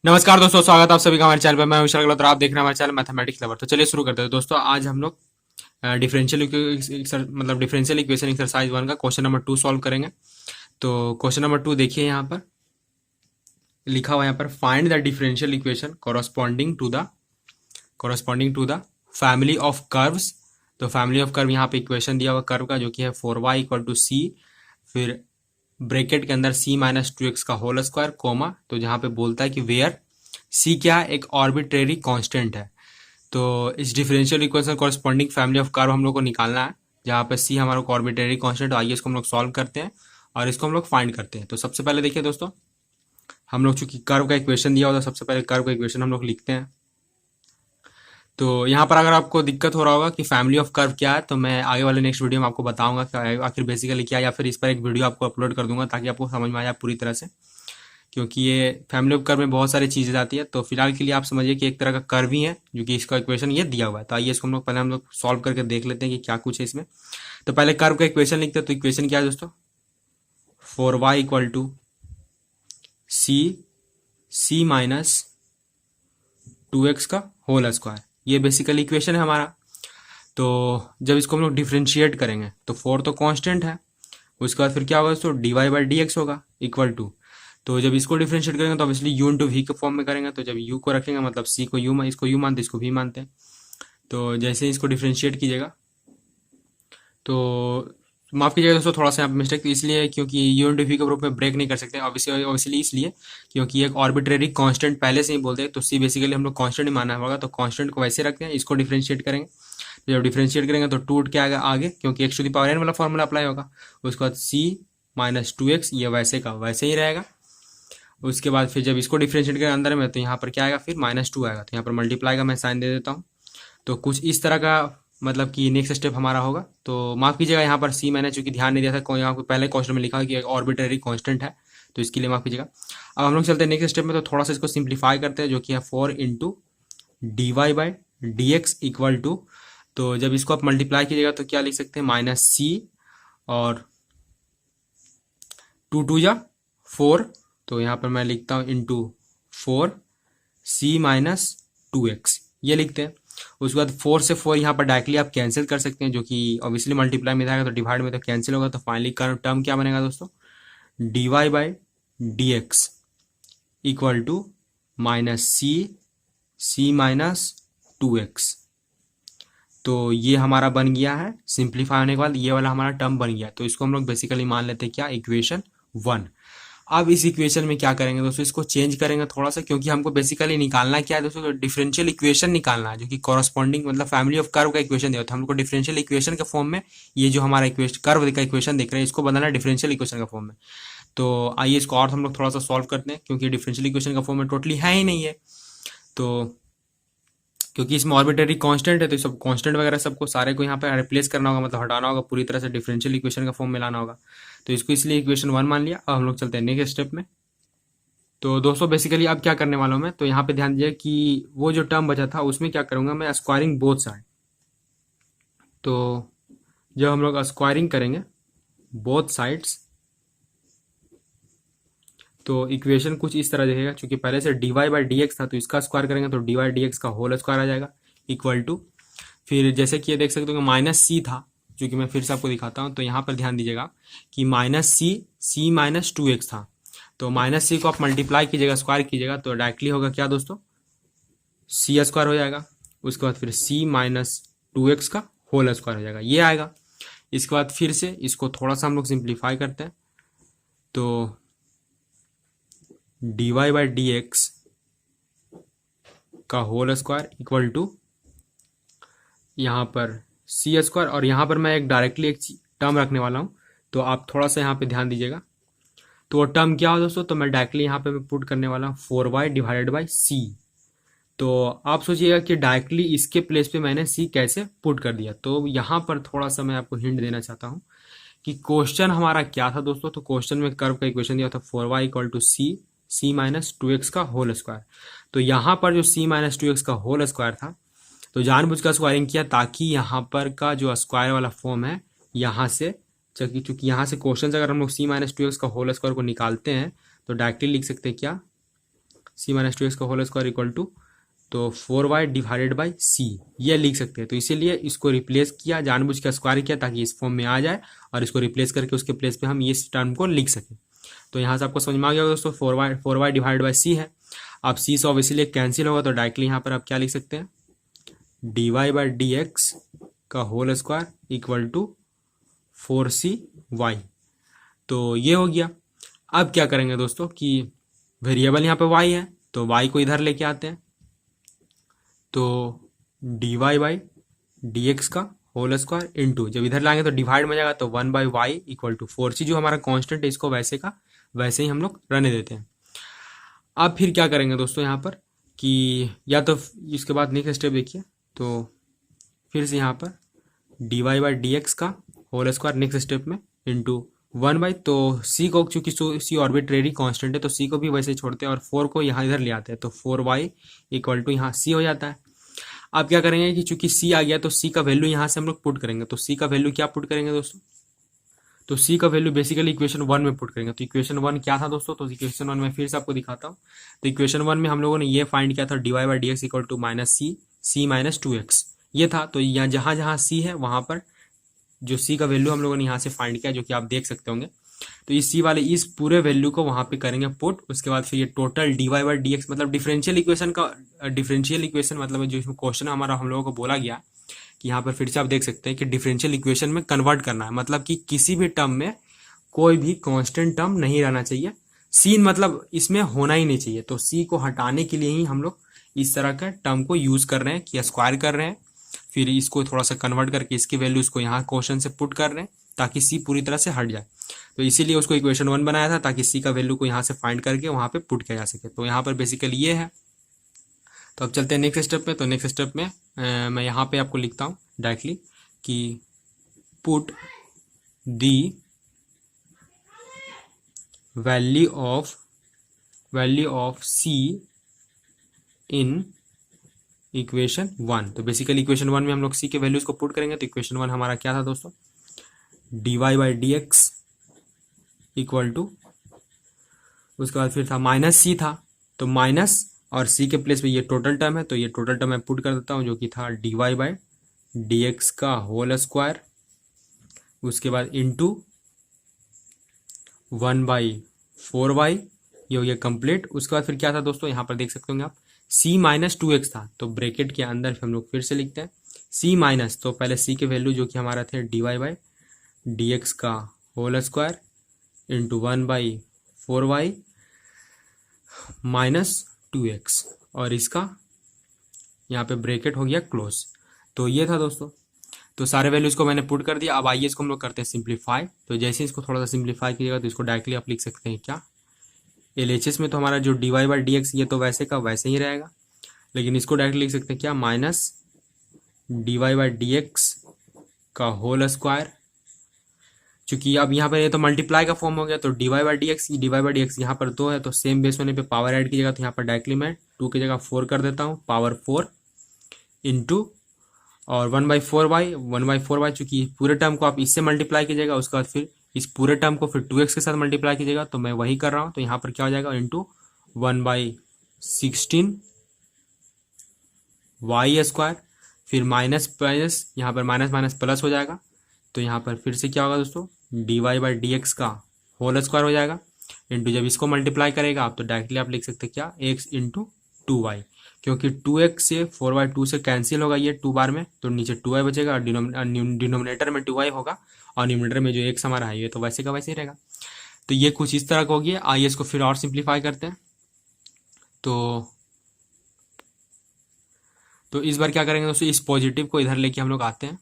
नमस्कार दोस्तों, स्वागत है आप सभी का हमारे चैनल पर। मैं विशाल गलत और आप देख रहे हैं हमारे चैनल मैथमेटिक्स लवर। तो चलिए शुरू करते हैं दोस्तों। आज हम लोग डिफरेंशियल इक्वेशन एक्सरसाइज 1 का क्वेश्चन नंबर 2 सॉल्व करेंगे। तो क्वेश्चन नंबर 2 देखिए, यहाँ पर लिखा हुआ है, यहाँ पर find the differential equation corresponding to the family of curves. तो फैमिली ऑफ कर्व यहाँ पे इक्वेशन दिया हुआ कर्व का, जो कि है 4y इक्वल टू सी, फिर ब्रैकेट के अंदर c माइनस 2x का होल स्क्वायर, कोमा। तो जहाँ पे बोलता है कि वेयर c क्या है, एक ऑर्बिट्रेरी कांस्टेंट है। तो इस differential equation corresponding family of curve हम लोग को निकालना है, जहाँ पे c हमारा को ऑर्बिट्रेरी कांस्टेंट। आइए इसको हम लोग सॉल्व करते हैं और इसको हम लोग फाइंड करते हैं। तो सबसे पहले देखिए दोस्तों, हम लोग चूंकि कर्व का इक्वेशन दिया होता है, सबसे पहले कर्व का इक्वेशन हम लोग लिखते हैं। तो यहाँ पर अगर आपको दिक्कत हो रहा होगा कि फैमिली ऑफ कर्व क्या है, तो मैं आगे वाले नेक्स्ट वीडियो में आपको बताऊंगा कि आखिर बेसिकली क्या है, या फिर इस पर एक वीडियो आपको अपलोड कर दूंगा ताकि आपको समझ में आ जाए पूरी तरह से। क्योंकि ये फैमिली ऑफ कर्व में बहुत सारी चीज़ें आती है। तो फिलहाल के लिए आप समझिए कि एक तरह का कर्व ही है, जो कि इसका इक्वेशन ये दिया हुआ है। तो आइए इसको हम लोग सॉल्व करके देख लेते हैं कि क्या कुछ है इसमें। तो पहले कर्व का इक्वेशन लिखते हैं। तो इक्वेशन क्या है दोस्तों, 4y equal to C minus 2x का होल स्क्वायर। ये बेसिकली इक्वेशन है हमारा। तो जब इसको हम लोग डिफ्रेंशिएट करेंगे तो 4 तो कांस्टेंट है, उसके बाद फिर क्या होगा दोस्तों, dy बाई डी एक्स होगा इक्वल टू। तो जब इसको डिफ्रेंशिएट करेंगे तो ऑब्वियसली u इंटू वी के फॉर्म में करेंगे। तो जब u को रखेंगे मतलब c को u, इसको u मानते इसको v मानते हैं। तो जैसे ही इसको डिफ्रेंशिएट कीजिएगा, तो माफ कीजिएगा दोस्तों, थोड़ा सा यहाँ पे मिस्टेक इसलिए क्योंकि u इंटू वी के ग्रुप में ब्रेक नहीं कर सकते ऑब्वियसली इसलिए क्योंकि एक आर्बिट्रेरी कांस्टेंट पहले से ही बोलते हैं। तो c बेसिकली हम लोग कांस्टेंट ही मानना होगा। तो कांस्टेंट को वैसे रखते हैं, इसको डिफ्रेंशिएट करेंगे। जब डिफ्रेंशिएट करेंगे तो टू क्या आएगा आगे, क्योंकि x to the power n वाला फॉर्मूला अप्लाई होगा। उसके बाद c माइनस 2x, ये वैसे का वैसे ही रहेगा। उसके बाद फिर जब इसको डिफ्रेंशिएट करें अंदर में, तो यहाँ पर क्या आएगा, फिर -2 आएगा। तो यहाँ पर मल्टीप्लाई का मैं साइन दे देता हूँ। तो कुछ इस तरह का मतलब कि नेक्स्ट स्टेप हमारा होगा। तो माफ कीजिएगा, यहाँ पर c मैंने चूंकि ध्यान नहीं दिया था, यहाँ पर पहले क्वेश्चन में लिखा है कि एक ऑर्बिट्रेरी कांस्टेंट है, तो इसके लिए माफ कीजिएगा। अब हम लोग चलते हैं नेक्स्ट स्टेप में। तो थोड़ा सा इसको सिंप्लीफाई करते हैं, जो कि है 4 into d y by d x equal to. तो जब इसको आप मल्टीप्लाई कीजिएगा तो क्या लिख सकते हैं, -c और 2 2 जा 4। तो यहाँ पर मैं लिखता हूँ इंटू 4c माइनस 2x, ये लिखते हैं। उसके बाद 4 से 4 यहाँ पर डायरेक्टली आप कैंसिल कर सकते हैं, जो कि ऑब्वियसली मल्टीप्लाई में जाएगा तो डिवाइड में तो कैंसिल होगा। तो फाइनली टर्म क्या बनेगा दोस्तों, dy by d x equal to -c minus 2x। तो ये हमारा बन गया है। सिंप्लीफाई होने के बाद ये वाला हमारा टर्म बन गया। तो इसको हम लोग बेसिकली मान लेते हैं क्या, इक्वेशन 1। अब इस इक्वेशन में क्या करेंगे दोस्तों, इसको चेंज करेंगे थोड़ा सा, क्योंकि हमको बेसिकली निकालना क्या है दोस्तों, तो डिफरेंशियल इक्वेशन निकालना है, जो कि कॉरस्पॉन्डिंग मतलब फैमिली ऑफ कर्व का इक्वेशन दिया था हमको डिफरेंशियल इक्वेशन के फॉर्म में। ये जो हमारा इक्वेशन कर्व का इक्वेशन देख रहे हैं, इसको बनाना है डिफरेंशियल इक्वेशन का फॉर्म में। तो आइए इसको और हम लोग थोड़ा सा सॉल्व करते हैं, क्योंकि डिफरेंशियल इक्वेशन का फॉर्म में टोटली है ही नहीं है। तो क्योंकि इसमें आर्बिट्रेरी कांस्टेंट है, तो सब कांस्टेंट वगैरह सबको सारे को यहाँ पे रिप्लेस करना होगा, मतलब हटाना होगा, पूरी तरह से डिफरेंशियल इक्वेशन का फॉर्म में लाना होगा। तो इसको इसलिए इक्वेशन 1 मान लिया। अब हम लोग चलते हैं नेक्स्ट स्टेप में। तो दोस्तों बेसिकली अब क्या करने वाला हूँ मैं, तो यहाँ पे ध्यान दीजिए कि वो जो टर्म बचा था उसमें क्या करूंगा मैं, स्क्वायरिंग बोथ साइड। तो जब हम लोग स्क्वायरिंग करेंगे बोथ साइड्स, तो इक्वेशन कुछ इस तरह दिखेगा। क्योंकि पहले से dy बाई डी एक्स था, तो इसका स्क्वायर करेंगे तो dy डी एक्स का होल स्क्वायर आ जाएगा इक्वल टू। फिर जैसे कि ये देख सकते हो कि -c था, जो कि मैं फिर से आपको दिखाता हूँ। तो यहाँ पर ध्यान दीजिएगा कि -c माइनस 2x था। तो -c को आप मल्टीप्लाई कीजिएगा, स्क्वायर कीजिएगा, तो डायरेक्टली होगा क्या दोस्तों, c स्क्वायर हो जाएगा। उसके बाद फिर c माइनस 2x का होल स्क्वायर हो जाएगा, ये आएगा। इसके बाद फिर से इसको थोड़ा सा हम लोग सिंप्लीफाई करते हैं। तो dy बाई डी एक्स का होल स्क्वायर इक्वल टू यहाँ पर c स्क्वायर, और यहाँ पर मैं एक डायरेक्टली एक टर्म रखने वाला हूँ। तो आप थोड़ा सा यहाँ पे ध्यान दीजिएगा। तो वो टर्म क्या हो दोस्तों, तो मैं डायरेक्टली यहाँ पे मैं पुट करने वाला हूँ 4y डिवाइडेड बाई c। तो आप सोचिएगा कि डायरेक्टली इसके प्लेस पे मैंने c कैसे पुट कर दिया। तो यहाँ पर थोड़ा सा मैं आपको हिंट देना चाहता हूँ कि क्वेश्चन हमारा क्या था दोस्तों। तो क्वेश्चन में कर्व का इक्वेशन दिया था 4y equal to c minus 2x का होल स्क्वायर। तो यहाँ पर जो c माइनस 2x का होल स्क्वायर था, तो जानबूझकर स्क्वायरिंग किया ताकि यहाँ पर का जो स्क्वायर वाला फॉर्म है यहाँ से, चूंकि यहाँ से क्वेश्चन अगर हम लोग c माइनस 2x का होल स्क्वायर को निकालते हैं तो डायरेक्टली लिख सकते हैं क्या, सी माइनस 2x का होल स्क्वायर इक्वल टू, तो 4y डिवाइडेड बाई सी, ये लिख सकते हैं। तो इसीलिए इसको रिप्लेस किया, जानबूझ के स्क्वायर किया ताकि इस फॉर्म में आ जाए, और इसको रिप्लेस करके उसके प्लेस पे हम इस टर्म को लिख सकें। तो यहाँ से आपको समझ में आ गया होगा दोस्तों, 4y डिवाइड बाई सी है। अब सी से ऑब्वियसली कैंसिल होगा, तो डायरेक्टली यहाँ पर आप क्या लिख सकते हैं, dy बाई डी एक्स का whole square equal to 4cy। तो ये हो गया। अब क्या करेंगे दोस्तों कि वेरिएबल यहाँ पे y है, तो y को इधर लेके आते हैं, तो dy बाई डी एक्स का होल स्क्वायर इंटू, जब इधर लाएंगे तो डिवाइड में जाएगा, तो 1 by Y equal to 4c, जो हमारा कांस्टेंट है इसको वैसे का वैसे ही हम लोग रहने देते हैं। अब फिर क्या करेंगे दोस्तों यहाँ पर कि या तो इसके बाद नेक्स्ट स्टेप देखिए, तो फिर से यहाँ पर dy बाई डी एक्स का होल स्क्वायर नेक्स्ट स्टेप में इंटू 1 बाई, तो c को चूंकि c ऑर्बिट्रेरी कांस्टेंट है तो c को भी वैसे ही छोड़ते हैं और 4 को यहाँ इधर ले आते हैं, तो 4y इक्वल टू यहाँ c हो जाता है। अब क्या करेंगे कि चूंकि c आ गया तो c का वैल्यू यहाँ से हम लोग पुट करेंगे, तो c का वैल्यू क्या पुट करेंगे दोस्तों, तो c का वैल्यू बेसिकली इक्वेशन 1 में पुट करेंगे। तो इक्वेशन 1 क्या था दोस्तों, तो इक्वेशन 1 में फिर से आपको दिखाता हूँ। तो इक्वेशन 1 में हम लोगों ने ये फाइंड किया था dy by d x equal to minus c minus 2x, ये था। तो यहाँ जहाँ जहाँ c है वहाँ पर जो c का वैल्यू हम लोगों ने यहाँ से फाइंड किया, जो कि आप देख सकते होंगे। तो इस c वाले इस पूरे वैल्यू को वहाँ पे करेंगे पुट, उसके बाद फिर ये total dy by d x, मतलब डिफरेंशियल इक्वेशन का डिफरेंशियल इक्वेशन मतलब जो इसमें क्वेश्चन हमारा हम लोगों को बोला गया कि यहाँ पर फिर से आप देख सकते हैं कि डिफरेंशियल इक्वेशन में कन्वर्ट करना है, मतलब कि किसी भी टर्म में कोई भी कांस्टेंट टर्म नहीं रहना चाहिए, सी मतलब इसमें होना ही नहीं चाहिए। तो सी को हटाने के लिए ही हम लोग इस तरह का टर्म को यूज कर रहे हैं कि स्क्वायर कर रहे हैं, फिर इसको थोड़ा सा कन्वर्ट करके इसकी वैल्यू इसको यहाँ क्वेश्चन से पुट कर रहे हैं ताकि सी पूरी तरह से हट जाए। तो इसीलिए उसको इक्वेशन 1 बनाया था ताकि सी का वैल्यू को यहाँ से फाइंड करके वहाँ पे पुट किया जा सके। तो यहाँ पर बेसिकली ये है। तो अब चलते हैं नेक्स्ट स्टेप पे। तो नेक्स्ट स्टेप में मैं यहाँ पे आपको लिखता हूँ डायरेक्टली कि put the value of c in equation 1। तो बेसिकली इक्वेशन 1 में हम लोग c के वैल्यूज को पुट करेंगे। तो इक्वेशन 1 हमारा क्या था दोस्तों, dy by d x equal to, उसके बाद फिर था माइनस c था, तो माइनस और c के प्लेस पे ये टोटल टर्म है, तो ये टोटल टर्म मैं पुट कर देता हूँ जो कि था dy बाई डी एक्स का होल स्क्वायर, उसके बाद इंटू 1 बाई 4y, ये हो गया कंप्लीट। उसके बाद फिर क्या था दोस्तों, यहाँ पर देख सकते होंगे आप c माइनस 2x था, तो ब्रैकेट के अंदर हम लोग फिर से लिखते हैं c माइनस, तो पहले c के वैल्यू जो कि हमारा थे dy बाई डी एक्स का whole square into 1 by 4y minus 2x, और इसका यहाँ पे ब्रैकेट हो गया क्लोज। तो ये था दोस्तों, तो सारे वैल्यूज को मैंने पुट कर दिया। अब आइए इसको हम लोग करते हैं सिंप्लीफाई। तो जैसे इसको थोड़ा सा सिंप्लीफाई कीजिएगा तो इसको डायरेक्टली आप लिख सकते हैं क्या, LHS में तो हमारा जो dy बाई डी एक्स ये तो वैसे का वैसे ही रहेगा, लेकिन इसको डायरेक्टली लिख सकते हैं क्या, minus dy by d x का होल स्क्वायर। चूंकि अब यहाँ पर ये तो मल्टीप्लाई का फॉर्म हो गया, तो dy बाई डी एक्स यहाँ पर 2 है, तो सेम बेस होने पे पावर ऐड कीजिएगा, तो यहाँ पर डायरेक्टली मैं 2 की जगह 4 कर देता हूँ, पावर 4 इंटू और 1/4y चूंकि पूरे टर्म को आप इससे मल्टीप्लाई कीजिएगा, उसके बाद फिर इस पूरे टर्म को फिर 2x के साथ मल्टीप्लाई कीजिएगा, तो मैं वही कर रहा हूँ। तो यहाँ पर क्या हो जाएगा, इंटू 1/16 y स्क्वायर, फिर माइनस माइनस यहाँ पर माइनस माइनस प्लस हो जाएगा, तो यहाँ पर फिर से क्या होगा दोस्तों, dy बाई डी एक्स का होल स्क्वायर हो जाएगा, इंटू जब इसको मल्टीप्लाई करेगा आप तो डायरेक्टली आप लिख सकते हैं क्या, x इंटू 2y, क्योंकि 2x से 4y 2 से कैंसिल होगा ये 2 बार में, तो नीचे 2y बचेगा और डिनोमिनेटर में 2y होगा और न्यूमरेटर में जो x हमारा है ये तो वैसे का वैसे ही रहेगा। तो ये कुछ इस तरह का हो गया। आइए इसको फिर और सिंप्लीफाई करते हैं। तो इस बार क्या करेंगे दोस्तों, इस पॉजिटिव को इधर लेके हम लोग आते हैं,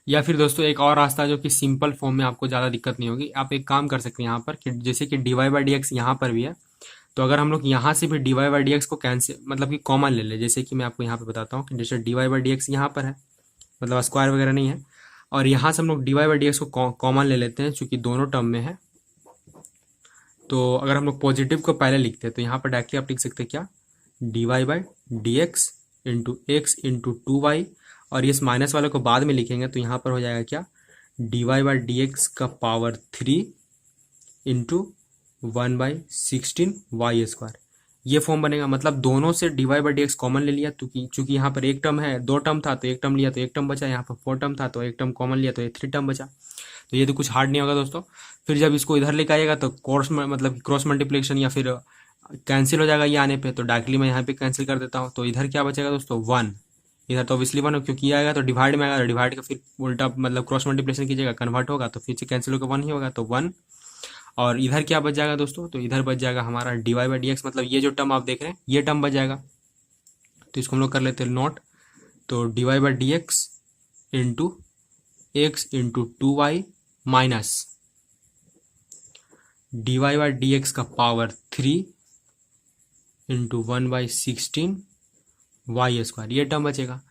या फिर दोस्तों एक और रास्ता जो कि सिंपल फॉर्म में आपको ज़्यादा दिक्कत नहीं होगी। आप एक काम कर सकते हैं यहाँ पर कि जैसे कि dy बाई डी एक्स यहाँ पर भी है, तो अगर हम लोग यहाँ से भी dy बाई डी एक्स को कैंसिल मतलब कि कॉमन ले ले, जैसे कि मैं आपको यहाँ पे बताता हूँ कि जैसे dy बाई डी एक्स यहाँ पर है, मतलब स्क्वायर वगैरह नहीं है, और यहाँ से हम लोग dy बाई डी एक्स को कॉमन ले लेते हैं चूँकि दोनों टर्म में है। तो अगर हम लोग पॉजिटिव को पहले लिखते हैं तो यहाँ पर डायरेक्टली आप लिख सकते हैं क्या, dy by d x into x into 2y, और इस माइनस वाले को बाद में लिखेंगे तो यहाँ पर हो जाएगा क्या, dy बाई डी एक्स का पावर 3 इंटू 1/16 y²। ये फॉर्म बनेगा, मतलब दोनों से dy/dx कॉमन ले लिया, चूंकि यहाँ पर एक टर्म है, दो टर्म था तो एक टर्म लिया तो एक टर्म बचा, यहाँ पर 4 टर्म था तो एक टर्म कॉमन लिया तो ये 3 टर्म बचा। तो ये तो कुछ हार्ड नहीं होगा दोस्तों। फिर जब इसको इधर लेके आइएगा तो क्रॉस मल्टीप्लिकेशन या फिर कैंसिल हो जाएगा ये आने पे, तो डायरेक्टली मैं यहाँ पे कैंसिल कर देता हूँ। तो इधर क्या बचेगा दोस्तों 1, इधर तो ऑब्वियसली 1 क्योंकि ये आएगा तो डिवाइड में आएगा, डिवाइड का फिर उल्टा मतलब क्रॉस मल्टीप्लिकेशन कीजिएगा, कन्वर्ट होगा तो फिर से कैंसिल होकर 1 ही होगा, तो 1। और इधर क्या बच जाएगा दोस्तों, तो इधर बच जाएगा हमारा dy/dx, मतलब ये जो टर्म आप देख रहे हैं ये टर्म बच जाएगा। तो इसको हम लोग कर लेते हैं नोट। तो dy/dx into x into 2y minus dy/dx का पावर 3 इंटू 1/16 ये टर्म बचेगा।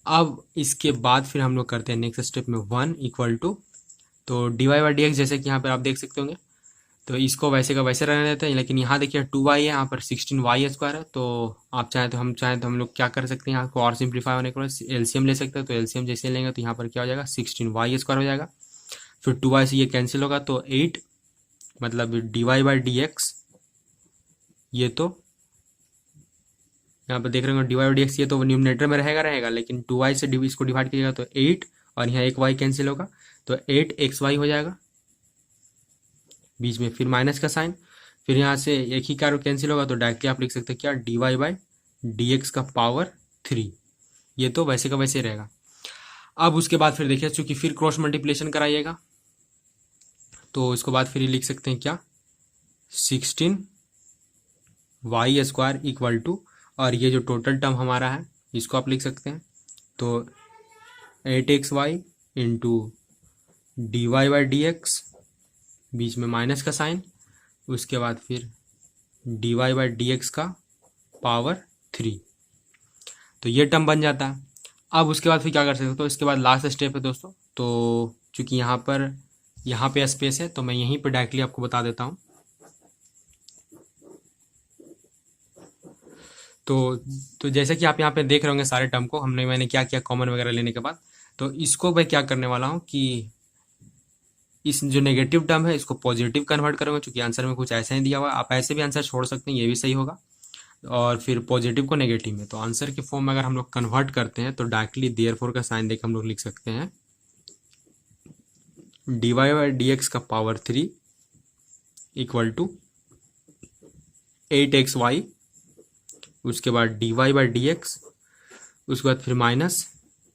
अब इसके बाद फिर हम लोग करते हैं नेक्स्ट स्टेप में 1 इक्वल टू, तो dy/dx जैसे कि यहाँ पर आप देख सकते होंगे, तो इसको वैसे का वैसे रहने देते हैं, लेकिन यहाँ देखिए 2y है, यहाँ पर 16y² है। तो आप चाहें तो हम लोग क्या कर सकते हैं, यहाँ को और सिंप्लीफाई होने के बाद एलसीएम ले सकते हैं। तो एलसीएम जैसे लेंगे तो यहाँ पर क्या हो जाएगा 16y² हो जाएगा, फिर 2y से ये कैंसिल होगा तो 8, मतलब dy/dx ये तो यहाँ पर देख रहे हो dy/dx ये तो न्यूमरेटर में रहेगा, लेकिन 2y से इसको डिवाइड कीजिएगा तो 8 और यहाँ एक y कैंसिल होगा तो 8xy हो जाएगा, बीच में फिर माइनस का साइन, फिर यहाँ से एक ही कार्य कैंसिल होगा तो डायरेक्टली आप लिख सकते हैं क्या dy/dx का पावर 3, ये तो वैसे का वैसे रहेगा। अब उसके बाद फिर देखिए चूंकि फिर क्रॉस मल्टीप्लिकेशन कराइएगा तो इसको बाद फिर लिख सकते हैं क्या 16y² इक्वल टू, और ये जो टोटल टर्म हमारा है इसको आप लिख सकते हैं तो 8xy इंटू dy/dx, बीच में माइनस का साइन, उसके बाद फिर dy/dx का पावर 3, तो ये टर्म बन जाता है। अब उसके बाद फिर क्या कर सकते हो, तो इसके बाद लास्ट स्टेप है दोस्तों। तो चूंकि यहाँ पे स्पेस है तो मैं यहीं पे डायरेक्टली आपको बता देता हूँ। तो जैसे कि आप यहाँ पे देख रहे होंगे सारे टर्म को मैंने क्या किया कॉमन वगैरह लेने के बाद, तो इसको मैं क्या करने वाला हूँ कि इस जो नेगेटिव टर्म है इसको पॉजिटिव कन्वर्ट करूंगा, क्योंकि आंसर में कुछ ऐसा ही दिया हुआ है। आप ऐसे भी आंसर छोड़ सकते हैं, ये भी सही होगा, और फिर पॉजिटिव को नेगेटिव में। तो आंसर के फॉर्म में अगर हम लोग कन्वर्ट करते हैं तो डायरेक्टली देयरफॉर का साइन देकर हम लोग लिख सकते हैं dy/dx का पावर 3 इक्वल टू 8xy, उसके बाद dy/dx, उसके बाद फिर माइनस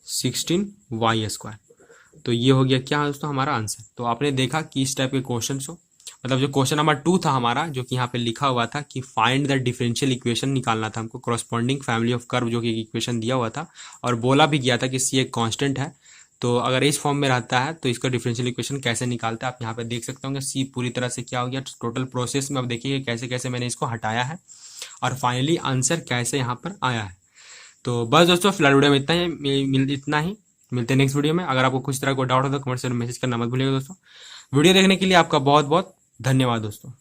16y²। तो ये हो गया क्या दोस्तों हमारा आंसर। तो आपने देखा कि इस टाइप के क्वेश्चन हो, मतलब जो क्वेश्चन नंबर 2 था हमारा, जो कि यहाँ पे लिखा हुआ था कि फाइंड द डिफरेंशियल इक्वेशन निकालना था हमको, कॉरस्पॉन्डिंग फैमिली ऑफ कर्व जो कि इक्वेशन दिया हुआ था, और बोला भी गया था कि सी एक कांस्टेंट है, तो अगर इस फॉर्म में रहता है तो इसका डिफरेंशियल इक्वेशन कैसे निकालते हैं आप यहाँ पे देख सकते होंगे। सी पूरी तरह से क्या हो गया टोटल प्रोसेस में, अब देखिए कैसे कैसे मैंने इसको हटाया है और फाइनली आंसर कैसे यहाँ पर आया है। तो बस दोस्तों फिलहाल वीडियो में इतना ही, मिलते हैं नेक्स्ट वीडियो में। अगर आपको कुछ तरह को डाउट हो तो कमेंट से मैसेज करना मत भूलिएगा दोस्तों। वीडियो देखने के लिए आपका बहुत बहुत धन्यवाद दोस्तों।